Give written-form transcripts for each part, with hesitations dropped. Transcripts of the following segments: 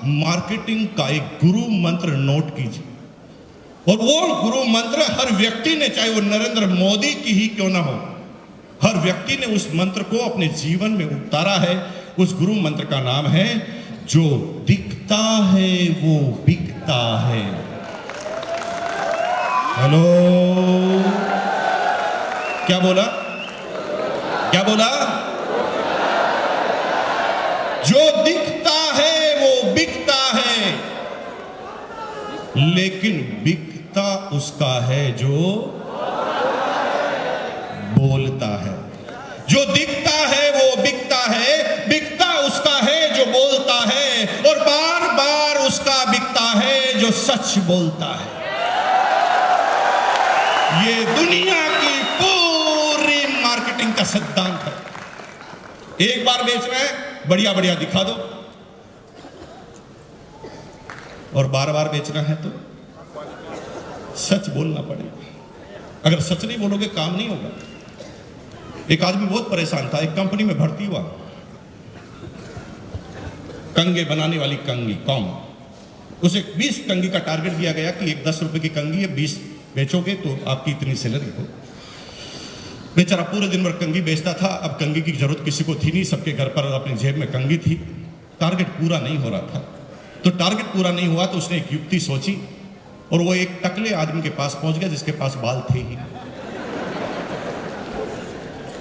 Marketing का एक गुरु मंत्र नोट कीजिए, और वो गुरु मंत्र हर व्यक्ति ने, चाहे वो नरेंद्र मोदी की ही क्यों ना हो, हर व्यक्ति ने उस मंत्र को अपने जीवन में उतारा है। उस गुरु मंत्र का नाम है, जो दिखता है वो बिकता है। हेलो, क्या बोला? क्या बोला? जो दिखता है वो बिकता है, लेकिन बिकता उसका है जो बोलता है। जो दिखता है वो बिकता है, बिकता उसका है जो बोलता है, और बार बार उसका बिकता है जो सच बोलता है। ये दुनिया की पूरी मार्केटिंग का सिद्धांत है। एक बार बेच रहे हैं, बढ़िया बढ़िया दिखा दो, और बार बार बेचना है तो सच बोलना पड़ेगा। अगर सच नहीं बोलोगे काम नहीं होगा। एक आदमी बहुत परेशान था, एक कंपनी में भर्ती हुआ, कंगे बनाने वाली कंगी कॉम। उसे 20 कंगी का टारगेट दिया गया कि एक 10 रुपए की कंगी है, 20 बेचोगे तो आपकी इतनी सैलरी हो। बेचारा पूरे दिन भर कंगी बेचता था। अब कंगी की जरूरत किसी को थी नहीं, सबके घर पर अपनी जेब में कंगी थी। टारगेट पूरा नहीं हो रहा था, तो टारगेट पूरा नहीं हुआ तो उसने एक युक्ति सोची, और वो एक टकले आदमी के पास पहुंच गया जिसके पास बाल थे ही।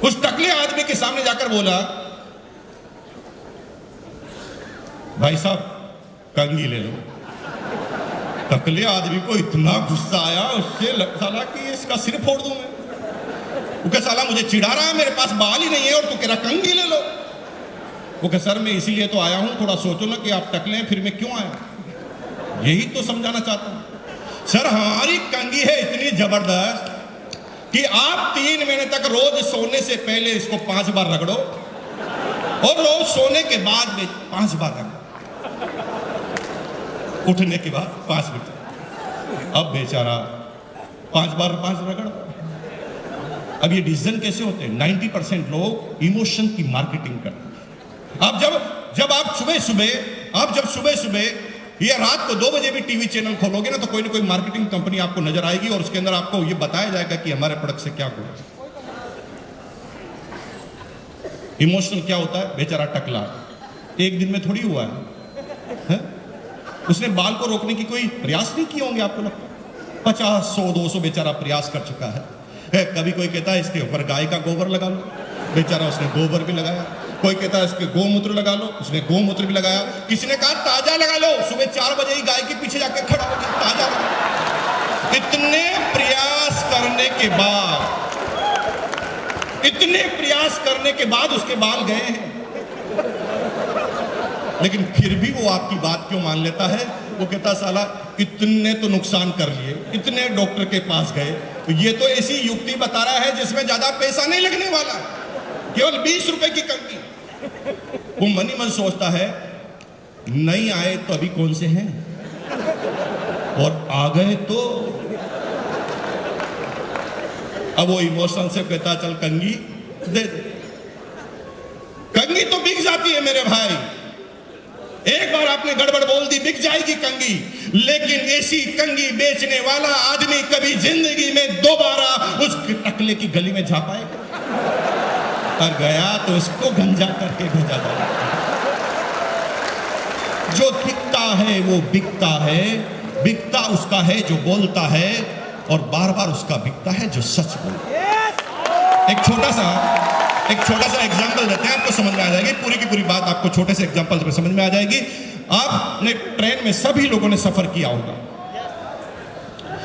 उस टकले आदमी के सामने जाकर बोला, भाई साहब कंगी ले लो। टकले आदमी को इतना गुस्सा आया, उससे साला कि इसका सिर फोड़ दूं मैं। वो कह, साला मुझे चिढ़ा रहा है, मेरे पास बाल ही नहीं है और तू कह रहा कंगी ले लो। वो कह, सर मैं इसीलिए तो आया हूं, थोड़ा सोचो ना कि आप टकले हैं, फिर मैं क्यों आया, यही तो समझाना चाहता हूं। सर हमारी कंगी है इतनी जबरदस्त कि आप 3 महीने तक रोज सोने से पहले इसको 5 बार रगड़ो, और रोज सोने के बाद में 5 बार रगड़ो, उठने के बाद 5 मिनट। अब बेचारा 5 बार 5 रगड़। अब ये डिसीजन कैसे होते हैं? 90% लोग इमोशन की मार्केटिंग करते हैं। अब जब आप सुबह सुबह या रात को 2 बजे भी टीवी चैनल खोलोगे ना, तो कोई ना कोई मार्केटिंग कंपनी आपको नजर आएगी, और उसके अंदर आपको ये बताया जाएगा कि हमारे प्रोडक्ट से क्या हुआ। इमोशनल क्या होता है? बेचारा टकला एक दिन में थोड़ी हुआ है? उसने बाल को रोकने की कोई प्रयास नहीं किए होंगे, आपको लगता है? 50, 100, 200 बेचारा प्रयास कर चुका है। कभी कोई कहता है इसके ऊपर गाय का गोबर लगा लो, बेचारा उसने गोबर भी लगाया। कोई कहता है इसके गोमूत्र लगा लो, उसने गोमूत्र भी लगाया। किसी ने कहा ताजा लगा लो, सुबह 4 बजे ही गाय के पीछे जाके खड़ा हो गया, ताजा लगा। इतने प्रयास करने के बाद उसके बाल गए हैं, लेकिन फिर भी वो आपकी बात क्यों मान लेता है? वो कहता साला इतने तो नुकसान कर लिए, इतने डॉक्टर के पास गए, तो ये तो ऐसी युक्ति बता रहा है जिसमें ज्यादा पैसा नहीं लगने वाला, केवल 20 रुपए की कंगी। वो मन ही मन सोचता है, नहीं आए तो अभी कौन से हैं, और आ गए तो। अब वो इमोशन से कहता चल कंगी दे। कंगी तो बिक जाती है मेरे भाई, एक बार आपने गड़बड़ बोल दी बिक जाएगी कंगी, लेकिन ऐसी कंगी बेचने वाला आदमी कभी जिंदगी में दोबारा उस टकले की गली में जा पाएगा? और गया तो उसको गंजा करके भेजा जाएगा। जो दिखता है वो बिकता है, बिकता उसका है जो बोलता है, और बार बार उसका बिकता है जो सच बोलता है। एक छोटा सा एग्जांपल देते हैं, आपको समझ में आ जाएगी पूरी की पूरी बात। आपको छोटे से एग्जांपल में समझ में आ जाएगी। आपने ट्रेन में सभी लोगों ने सफर किया होगा,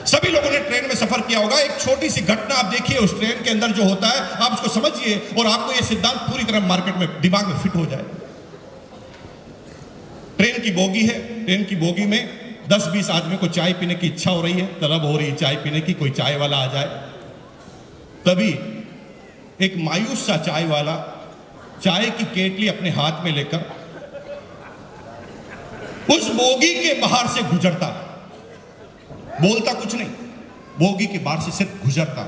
सभी लोगों ने ट्रेन में सफर किया होगा। एक छोटी सी घटना आप देखिए उस ट्रेन के अंदर जो होता है, आप उसको समझिए, और आपको यह सिद्धांत पूरी तरह मार्केट में दिमाग में फिट हो जाए। ट्रेन की बोगी है, ट्रेन की बोगी में 10-20 आदमी को चाय पीने की इच्छा हो रही है, तलब हो रही है चाय पीने की, कोई चाय वाला आ जाए। तभी एक मायूस सा चाय वाला चाय की केटली अपने हाथ में लेकर उस बोगी के बाहर से गुजरता, बोलता कुछ नहीं, बोगी के बाहर से सिर्फ गुजरता।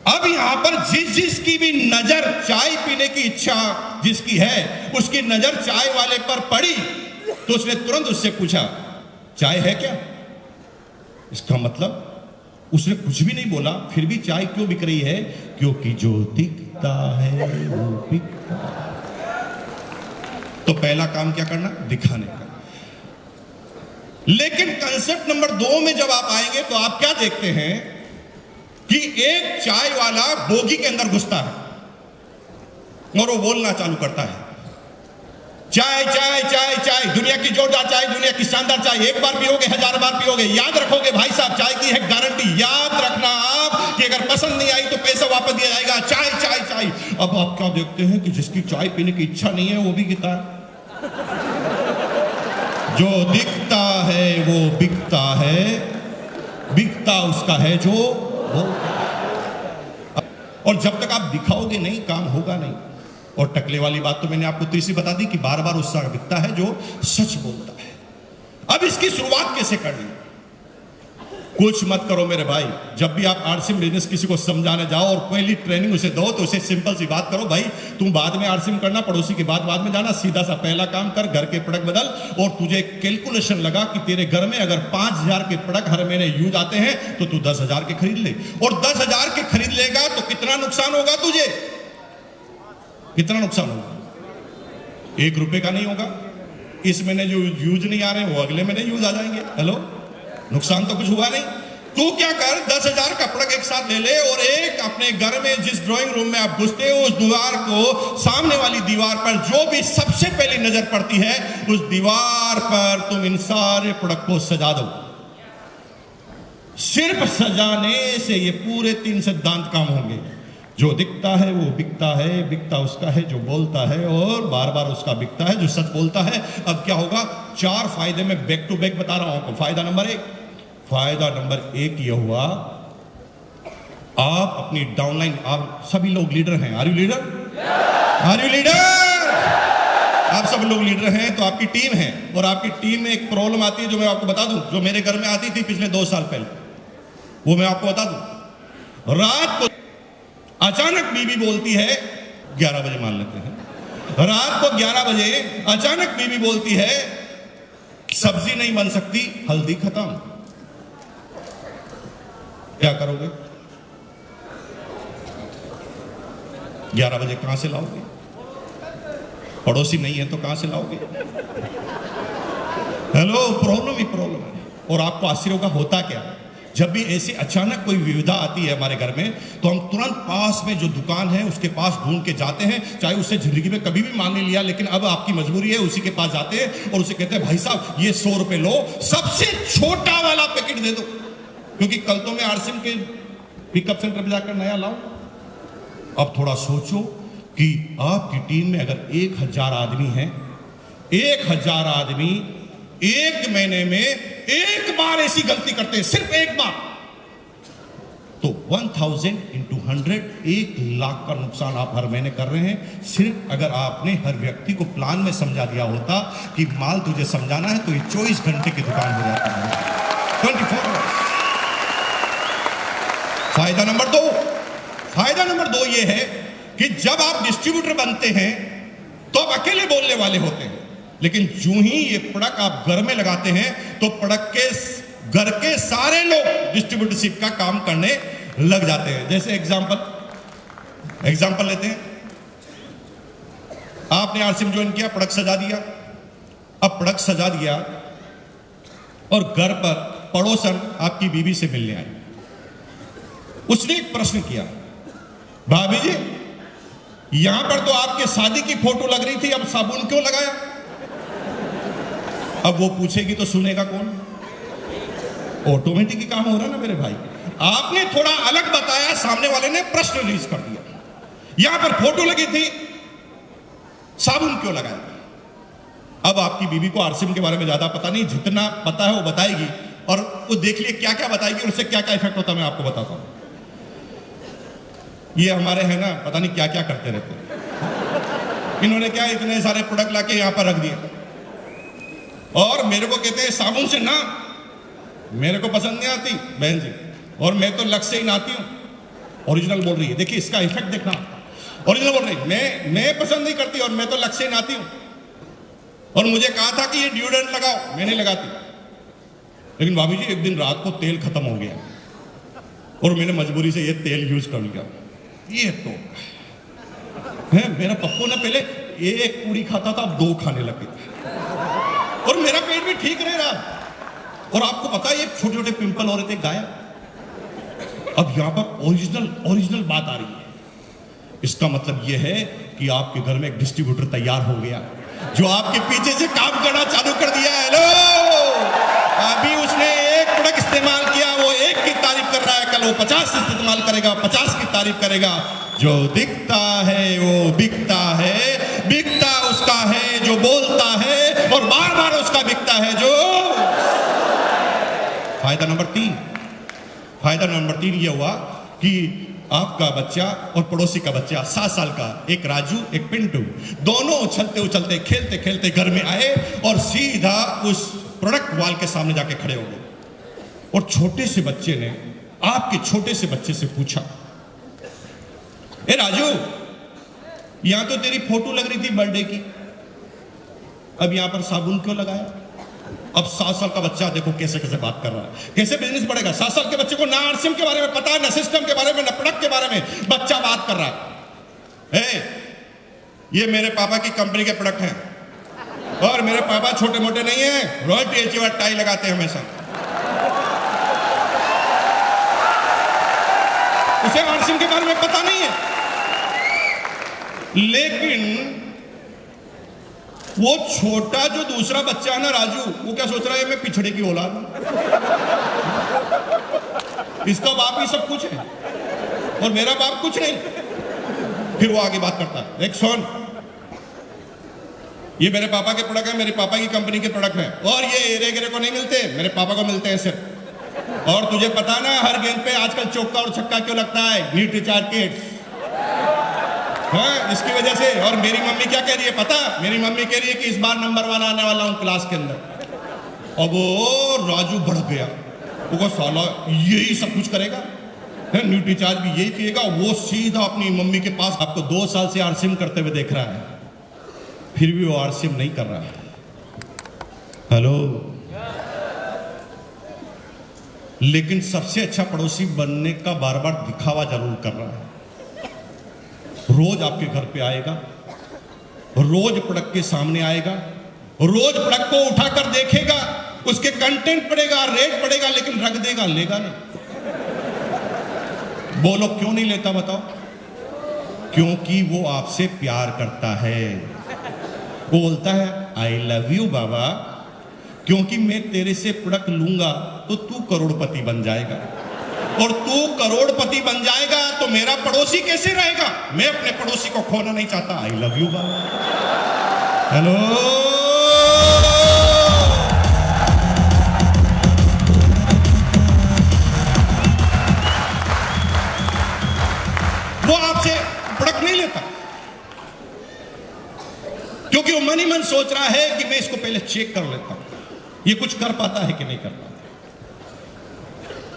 अब यहां पर जिसकी भी नजर चाय पीने की इच्छा जिसकी है, उसकी नजर चाय वाले पर पड़ी, तो उसने तुरंत उससे पूछा, चाय है क्या? इसका मतलब उसने कुछ भी नहीं बोला, फिर भी चाय क्यों बिक रही है? क्योंकि जो दिखता है वो बिकता है। तो पहला काम क्या करना? दिखाने का। लेकिन कंसेप्ट नंबर 2 में जब आप आएंगे तो आप क्या देखते हैं कि एक चाय वाला बोगी के अंदर घुसता है और वो बोलना चालू करता है, चाय चाय चाय चाय, दुनिया की जोरदार चाय, दुनिया की शानदार चाय, एक बार पियोगे 1000 बार पियोगे। याद रखोगे भाई साहब, चाय की है गारंटी। याद रखना आप कि अगर पसंद नहीं आई तो पैसा वापस दिया जाएगा। चाय चाय चाय। अब आप क्या देखते हैं कि जिसकी चाय पीने की इच्छा नहीं है वो भी पीता है। जो दिखता है वो बिकता है, बिकता उसका है जो बोलता है। और जब तक आप दिखाओगे नहीं, काम होगा नहीं। और टकले वाली बात तो मैंने आपको तीसरी बता दी कि बार बार उसका बिकता है जो सच बोलता है। अब इसकी शुरुआत कैसे करनी? कुछ मत करो मेरे भाई। जब भी आप आरसीएम बिजनेस किसी को समझाने जाओ और पहली ट्रेनिंग उसे दो तो उसे सिंपल सी बात करो, भाई तुम बाद में आरसीएम करना, पड़ोसी की बात बाद में जाना, सीधा सा पहला काम कर, घर के प्रोडक्ट बदल। और तुझे कैलकुलेशन लगा कि तेरे घर में अगर 5000 के प्रोडक्ट हर महीने यूज आते हैं तो तू 10,000 के खरीद ले। और 10,000 के खरीद लेगा तो कितना नुकसान होगा तुझे? कितना नुकसान होगा? 1 रुपए का नहीं होगा। इस महीने जो यूज नहीं आ रहे वो अगले महीने यूज आ जाएंगे। हेलो, नुकसान तो कुछ हुआ नहीं। तू क्या कर, 10,000 का प्रोडक्ट एक साथ ले ले और एक अपने घर में जिस ड्राइंग रूम में आप घुसते हो उस दीवार को, सामने वाली दीवार पर जो भी सबसे पहली नजर पड़ती है उस दीवार पर तुम इन सारे प्रोडक्ट को सजा दो। सिर्फ सजाने से ये पूरे 3 सिद्धांत काम होंगे। जो दिखता है वो बिकता है, बिकता उसका है जो बोलता है, और बार बार उसका बिकता है जो सच बोलता है। अब क्या होगा? 4 फायदे में बैक टू बैक बता रहा हूं आपको। फायदा नंबर 1 यह हुआ, आप अपनी डाउनलाइन, आप सभी लोग लीडर हैं। Are you leader? Are you leader? आप सब लोग लीडर हैं तो आपकी टीम है, और आपकी टीम में एक प्रॉब्लम आती है जो मैं आपको बता दूं, जो मेरे घर में आती थी पिछले 2 साल पहले, वो मैं आपको बता दूं। रात को अचानक बीवी बोलती है, 11 बजे मान लेते हैं, रात को 11 बजे अचानक बीवी बोलती है सब्जी नहीं बन सकती, हल्दी खत्म। क्या करोगे? 11 बजे कहां से लाओगे? पड़ोसी नहीं है तो कहां से लाओगे? हेलो, प्रॉब्लम ही प्रॉब्लम है। और आपको आश्चर्य होगा होता क्या? जब भी ऐसी अचानक कोई विविधा आती है हमारे घर में तो हम तुरंत पास में जो दुकान है उसके पास ढूंढ के जाते हैं, चाहे उससे जिंदगी में कभी भी मान नहीं लिया, लेकिन अब आपकी मजबूरी है, उसी के पास जाते हैं और उसे कहते हैं भाई साहब ये 100 रुपए लो, सबसे छोटा वाला पैकेट दे दो, क्योंकि कल तो मैं आरसीएम के पिकअप सेंटर पर जाकर नया लाऊं। अब थोड़ा सोचो कि आपकी टीम में अगर 1000 आदमी हैं, 1000 आदमी एक महीने में एक बार ऐसी गलती करते हैं, सिर्फ एक बार, तो 1000 into 100, 1 लाख का नुकसान आप हर महीने कर रहे हैं। सिर्फ अगर आपने हर व्यक्ति को प्लान में समझा दिया होता कि माल तुझे समझाना है तो ये 24 घंटे की दुकान हो जाता है, 24 आवर्स। फायदा नंबर 2 ये है कि जब आप डिस्ट्रीब्यूटर बनते हैं तो आप अकेले बोलने वाले होते हैं, लेकिन जो ही ये प्रोडक्ट आप घर में लगाते हैं तो प्रोडक्ट के घर के सारे लोग डिस्ट्रीब्यूटरशिप का काम करने लग जाते हैं। जैसे एग्जांपल लेते हैं, आपने आरसीएम ज्वाइन किया, प्रोडक्ट सजा दिया। अब प्रोडक्ट सजा दिया और घर पर पड़ोसन आपकी बीवी से मिलने आई। उसने एक प्रश्न किया, भाभी जी यहां पर तो आपके शादी की फोटो लग रही थी, अब साबुन क्यों लगाया? अब वो पूछेगी तो सुनेगा कौन? ऑटोमेटिक ही काम हो रहा ना मेरे भाई। आपने थोड़ा अलग बताया, सामने वाले ने प्रश्न रिलीज कर दिया। यहां पर फोटो लगी थी, साबुन क्यों लगाया? अब आपकी बीवी को आरसीएम के बारे में ज्यादा पता नहीं, जितना पता है वो बताएगी, और वो देख लिए क्या क्या बताएगी और उससे क्या क्या इफेक्ट होता है मैं आपको बताता हूं। ये हमारे हैं ना, पता नहीं क्या क्या करते रहते हैं। इन्होंने क्या इतने सारे प्रोडक्ट लाके यहां पर रख दिए और मेरे को कहते हैं साबुन से ना, मेरे को पसंद नहीं आती बहन जी, और मैं तो लक्ष्य से ही नहाती हूं। ओरिजिनल बोल रही है, देखिए इसका इफेक्ट देखना। ओरिजिनल बोल रही है, मैं पसंद नहीं करती और मैं तो लक्ष्य से ही नहाती हूं। और मुझे कहा था कि ये डिओड्रेंट लगाओ, मैं नहीं लगाती। लेकिन भाभी जी एक दिन रात को तेल खत्म हो गया और मैंने मजबूरी से ये तेल यूज कर लिया। ये तो है, मेरा पप्पू ना पहले एक पूरी खाता था, अब 2 खाने लगे और मेरा पेट भी ठीक रह रहा। और आपको पता है ये छोटे छोटे पिंपल हो रहे थे, गायब। अब यहां पर ओरिजिनल बात आ रही है। इसका मतलब यह है कि आपके घर में एक डिस्ट्रीब्यूटर तैयार हो गया जो आपके पीछे से काम करना चालू कर दिया है। हेलो, अभी उसने एक प्रोडक्ट इस्तेमाल किया, वो 1 की तारीफ कर रहा है, कल वो 50 इस्तेमाल करेगा, 50 की तारीफ करेगा। जो दिखता है वो बिकता है, बिकता उसका है जो बोलता है, और बार बार उसका बिकता है जो। फायदा नंबर 3 ये हुआ कि आपका बच्चा और पड़ोसी का बच्चा 7 साल का, एक राजू एक पिंटू, दोनों उछलते उछलते खेलते खेलते घर में आए और सीधा उस प्रोडक्ट वॉल के सामने जाके खड़े हो गए। और छोटे से बच्चे ने आपके छोटे से बच्चे से पूछा, ए राजू, यहां तो तेरी फोटो लग रही थी बर्थडे की, अब यहां पर साबुन क्यों लगाया? अब 7 साल का बच्चा देखो कैसे कैसे बात कर रहा है, कैसे बिजनेस बढ़ेगा। 7 साल के बच्चे को ना आरसीएम के बारे में पता है, ना सिस्टम के बारे में, ना प्रोडक्ट के बारे में, बच्चा बात कर रहा है। ये मेरे पापा की कंपनी के प्रोडक्ट हैं और मेरे पापा छोटे मोटे नहीं है, रॉयल्टी अचीवर टाई लगाते हैं हमेशा। उसे आरसीएम के बारे में पता नहीं है। लेकिन वो छोटा जो दूसरा बच्चा है ना राजू, वो क्या सोच रहा है, मैं पिछड़े की औलाद हूं, इसका बाप ही सब कुछ है और मेरा बाप कुछ नहीं। फिर वो आगे बात करता है, एक सुन, ये मेरे पापा के प्रोडक्ट है, मेरे पापा की कंपनी के प्रोडक्ट है, और ये एरे गिरे को नहीं मिलते, मेरे पापा को मिलते हैं सिर्फ। और तुझे पता ना हर गेंद पे आजकल चौका और छक्का क्यों लगता है? नीट रिचार्ज किट्स, हाँ, इसकी वजह से। और मेरी मम्मी क्या कह रही है पता? मेरी मम्मी कह रही है कि इस बार नंबर 1 आने वाला हूं क्लास के अंदर। अब वो राजू भड़क गया, वो साला यही सब कुछ करेगा, न्यूट रिचार्ज भी यही पिएगा। वो सीधा अपनी मम्मी के पास, आपको 2 साल से आरसीएम करते हुए देख रहा है, फिर भी वो आरसीएम नहीं कर रहा है। हेलो, लेकिन सबसे अच्छा पड़ोसी बनने का बार बार दिखावा जरूर कर रहा है। रोज आपके घर पे आएगा, रोज प्रोडक्ट के सामने आएगा, रोज प्रोडक्ट को उठाकर देखेगा, उसके कंटेंट पड़ेगा, रेट पड़ेगा, लेकिन रख देगा, लेगा नहीं। बोलो क्यों नहीं लेता बताओ? क्योंकि वो आपसे प्यार करता है। वो बोलता है आई लव यू बाबा, क्योंकि मैं तेरे से प्रोडक्ट लूंगा तो तू करोड़पति बन जाएगा, और तू करोड़पति बन जाएगा तो मेरा पड़ोसी कैसे रहेगा? मैं अपने पड़ोसी को खोना नहीं चाहता। I love you Baba. Hello, वो आपसे प्रोडक्ट नहीं लेता क्योंकि वो मन ही मन सोच रहा है कि मैं इसको पहले चेक कर लेता हूं, ये कुछ कर पाता है कि नहीं कर पाता।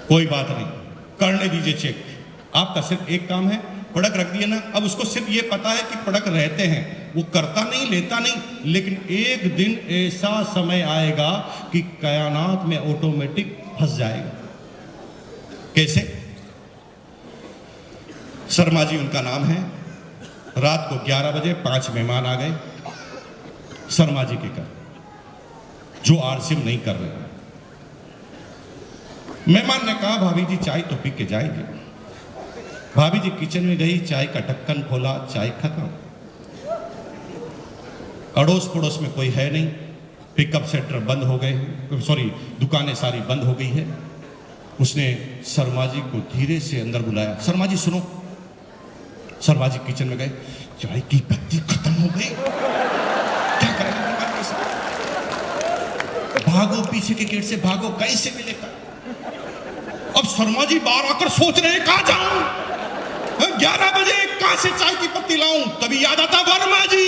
कोई बात नहीं, करने दीजिए चेक। आपका सिर्फ एक काम है, प्रोडक्ट रख दिया ना, अब उसको सिर्फ ये पता है कि प्रोडक्ट रहते हैं, वो करता नहीं, लेता नहीं, लेकिन एक दिन ऐसा समय आएगा कि कायनात में ऑटोमेटिक फंस जाएगा। कैसे? शर्मा जी उनका नाम है। रात को 11 बजे 5 मेहमान आ गए शर्मा जी के घर, जो आरसीएम नहीं कर रहे। मेहमान ने कहा भाभी जी चाय तो पी के जाएंगे। भाभी जी किचन में गई, चाय का ढक्कन खोला, चाय खत्म। अड़ोस पड़ोस में कोई है नहीं, पिकअप सेंटर बंद हो गए, सॉरी दुकानें सारी बंद हो गई है। उसने शर्मा जी को धीरे से अंदर बुलाया, शर्मा जी सुनो। शर्मा जी किचन में गए, चाय की पत्ती खत्म हो गई, क्या करेंगे? भागो, पीछे के गेट से भागो, कैसे मिलेगा? अब शर्मा जी बाहर आकर सोच रहे हैं कहां जाऊं, 11 बजे कहां से चाय की पत्ती लाऊं? तभी याद आता वर्मा जी,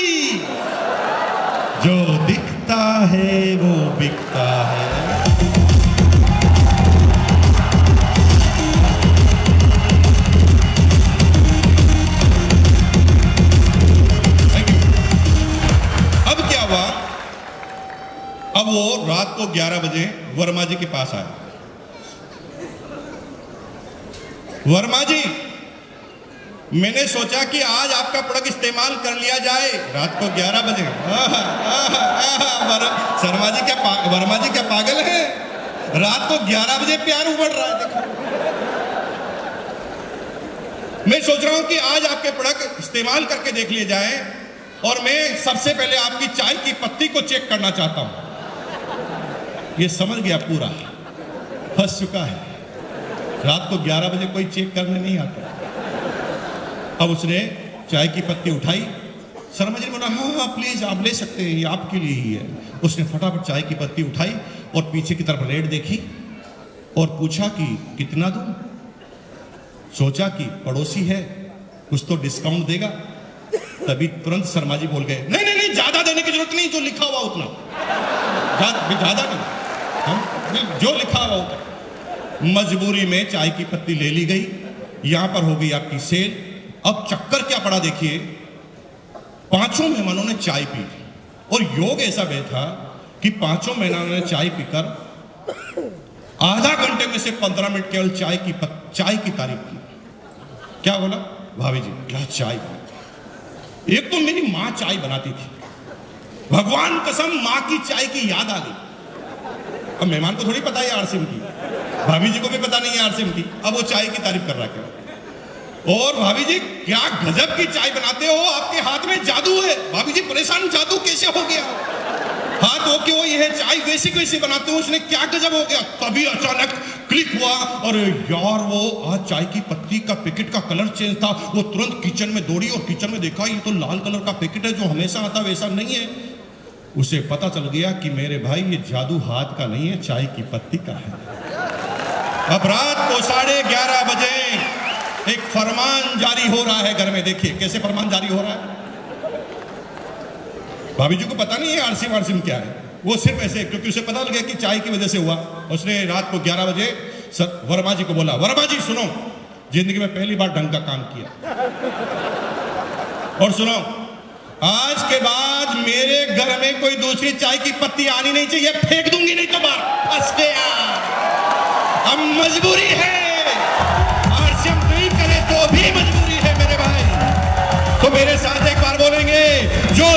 जो दिखता है वो बिकता है। अब क्या हुआ? अब वो रात को 11 बजे वर्मा जी के पास आया। वर्मा जी, मैंने सोचा कि आज आपका प्रोडक्ट इस्तेमाल कर लिया जाए। रात को 11 बजे। वर्मा जी क्या पागल है? रात को 11 बजे प्यार उमड़ रहा है। देखो, मैं सोच रहा हूं कि आज आपके प्रोडक्ट इस्तेमाल करके देख लिए जाए, और मैं सबसे पहले आपकी चाय की पत्ती को चेक करना चाहता हूं। ये समझ गया, पूरा फंस चुका है। रात को 11 बजे कोई चेक करने नहीं आता। अब उसने चाय की पत्ती उठाई। शर्मा जी ने बोला, हाँ हाँ प्लीज आप ले सकते हैं, ये आपके लिए ही है। उसने फटाफट चाय की पत्ती उठाई और पीछे की तरफ रेट देखी और पूछा कि कितना दूं। सोचा कि पड़ोसी है, कुछ तो डिस्काउंट देगा। तभी तुरंत शर्मा जी बोल गए, नहीं नहीं नहीं, ज्यादा देने की जरूरत नहीं, जो लिखा हुआ उतना, ज्यादा नहीं, हाँ? जो लिखा हुआ उतना। मजबूरी में चाय की पत्ती ले ली गई। यहां पर हो गई आपकी सेल। अब चक्कर क्या पड़ा देखिए, पांचों मेहमानों ने चाय पी और योग ऐसा बैठा कि पांचों मेहमानों ने चाय पीकर आधा घंटे में से 15 मिनट केवल चाय की तारीफ की। क्या बोला, भाभी जी क्या चाय, एक तो मेरी मां चाय बनाती थी, भगवान कसम मां की चाय की याद आ गई। अब मेहमान को थोड़ी पता है आरसीएम की, भाभी जी को भी पता नहीं है आरसीएम की। अब वो चाय की तारीफ कर रहा है। और भाभी जी क्या गजब की चाय बनाते हो, आपके हाथ में जादू है। भाभी जी परेशान, जादू कैसे हो गया? हाथ हो के वो ये चाय वैसी कैसे बनाते हो, उसने क्या गजब हो गया? तभी अचानक क्लिक हुआ, और यार वो आज चाय की पत्ती का पैकेट का कलर चेंज था। वो तुरंत किचन में दौड़ी और किचन में देखा, ये तो लाल कलर का पैकेट है, जो हमेशा आता वैसा नहीं है। उसे पता चल गया कि मेरे भाई ये जादू हाथ का नहीं है, चाय की पत्ती का है। अब रात को 11:30 बजे एक फरमान जारी हो रहा है घर में। देखिए कैसे फरमान जारी हो रहा है। भाभी जी को पता नहीं है आरसीएम क्या है, वो सिर्फ ऐसे, क्योंकि उसे पता लग गया कि चाय की वजह से हुआ। उसने रात को 11 बजे वर्मा जी को बोला, वर्मा जी सुनो, जिंदगी में पहली बार ढंग का काम किया, और सुनो, आज के बाद मेरे घर में कोई दूसरी चाय की पत्ती आनी नहीं चाहिए, फेंक दूंगी नहीं तो बाहर। फंस गया। अब मजबूरी है, आरसीएम नहीं करे तो भी मजबूरी है मेरे भाई। तो मेरे साथ एक बार बोलेंगे, जो